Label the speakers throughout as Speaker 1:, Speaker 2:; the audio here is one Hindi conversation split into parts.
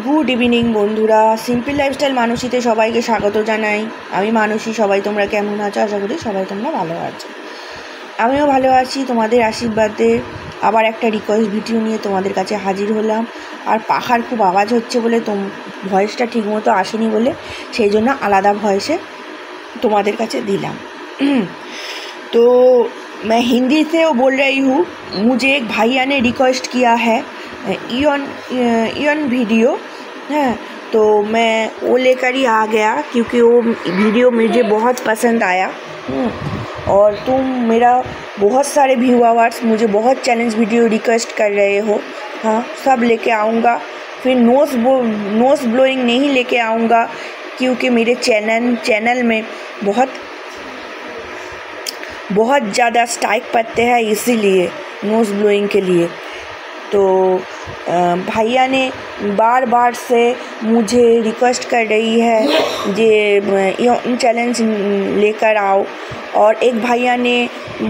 Speaker 1: গুড ইভিনিং বন্ধুরা, সিম্পল লাইফস্টাইল মানসীতে সবাইকে স্বাগত জানাই। আমি মানসী, সবাই তোমরা কেমন আছো? আশা করি সবাই তোমরা ভালো আছো। আমিও ভালো আছি, তোমাদের আশীর্বাদে। আবার একটা রিকোয়েস্ট ভিডিও নিয়ে তোমাদের কাছে হাজির হলাম। আর পাখার খুব আওয়াজ হচ্ছে বলে ভয়েসটা ঠিকমতো আসেনি বলে সেই জন্য আলাদা ভয়েসে তোমাদের কাছে দিলাম। तो मैं हिंदी से वो बोल रही हूँ। मुझे एक भैया ने रिक्वेस्ट किया है इयन वीडियो है, तो मैं वो लेकर ही आ गया क्योंकि वो वीडियो मुझे बहुत पसंद आया। और तुम मेरा बहुत सारे व्यूअर्स मुझे बहुत चैलेंज वीडियो रिक्वेस्ट कर रहे हो। हाँ, सब लेके आऊँगा। फिर नोज़ ब्लोइंग नहीं लेके आऊँगा क्योंकि मेरे चैनल में बहुत ज़्यादा स्ट्राइक पड़ते हैं, इसीलिए नोज़ ब्लोइंग के लिए। तो भैया ने बार बार से मुझे रिक्वेस्ट कर रही है जे चैलेंज लेकर आओ। और एक भैया ने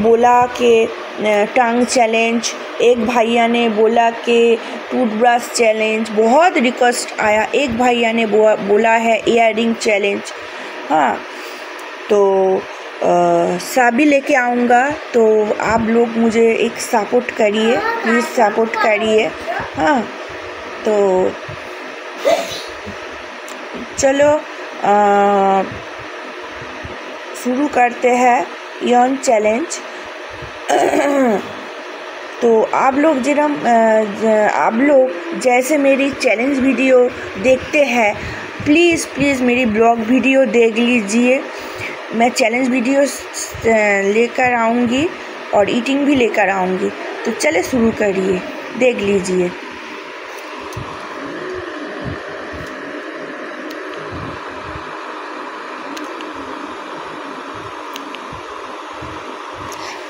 Speaker 1: बोला कि टंग चैलेंज, एक भैया ने बोला कि टूथब्रश चैलेंज, बहुत रिक्वेस्ट आया। एक भैया ने बोला है इयररिंग चैलेंज। हाँ, तो सभी लेके आऊँगा। तो आप लोग मुझे एक सपोर्ट करिए, प्लीज़ सपोर्ट करिए। हाँ, तो चलो शुरू करते हैं यन चैलेंज। तो आप लोग जैसे मेरी चैलेंज वीडियो देखते हैं, प्लीज़ मेरी ब्लॉग वीडियो देख लीजिए। मैं चैलेंज वीडियो लेकर आऊँगी और ईटिंग भी लेकर आऊँगी। तो चले शुरू करिए, देख लीजिए।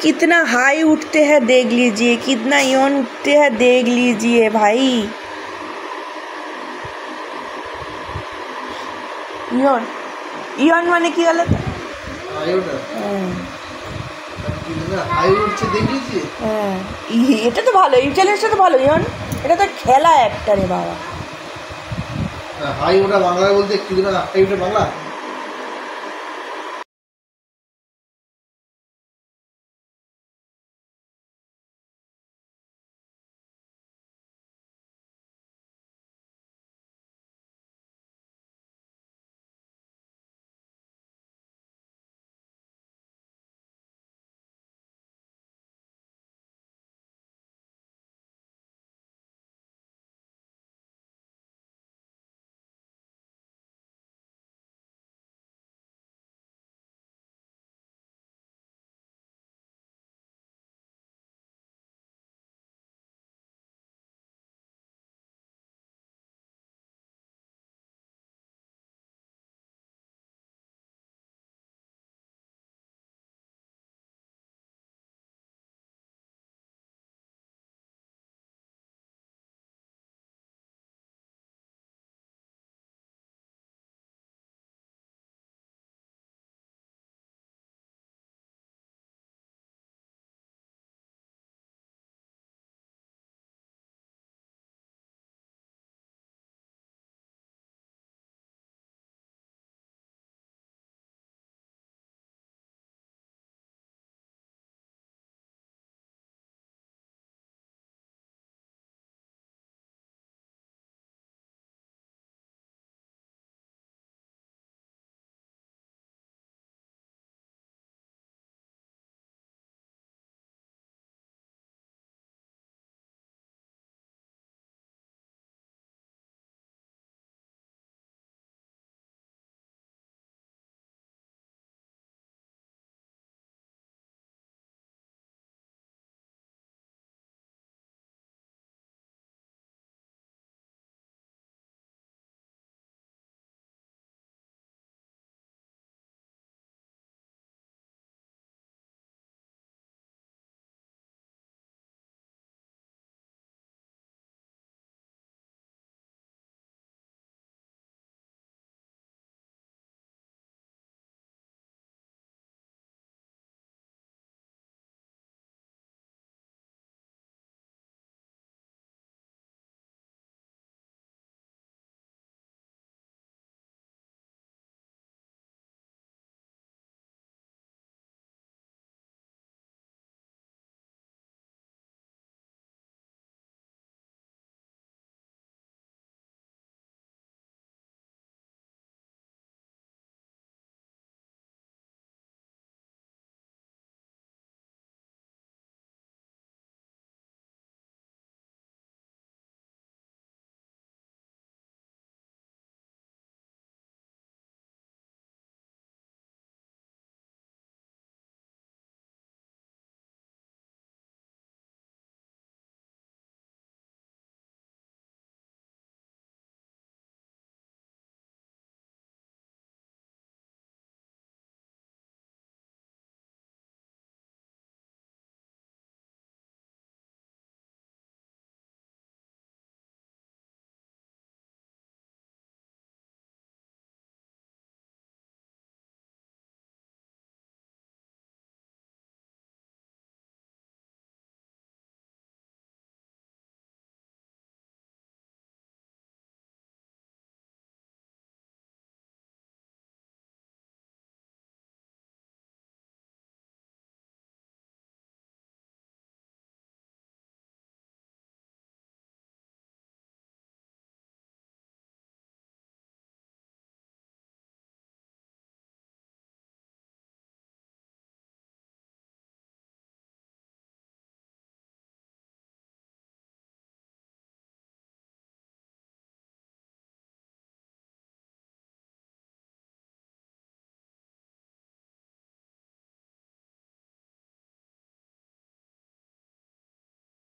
Speaker 1: कितना हाई उठते हैं देख लीजिए, कितना यौन उठते हैं देख लीजिए भाई। यौन माने की गलत है? এটা তো ভালো, এই চ্যালেঞ্জটা তো ভালো। ইয়ন এটা তো খেলা একটা রে বাবা।
Speaker 2: হাই ওটা বাংলায় বলতে কি দিন হাই ওটা বাংলা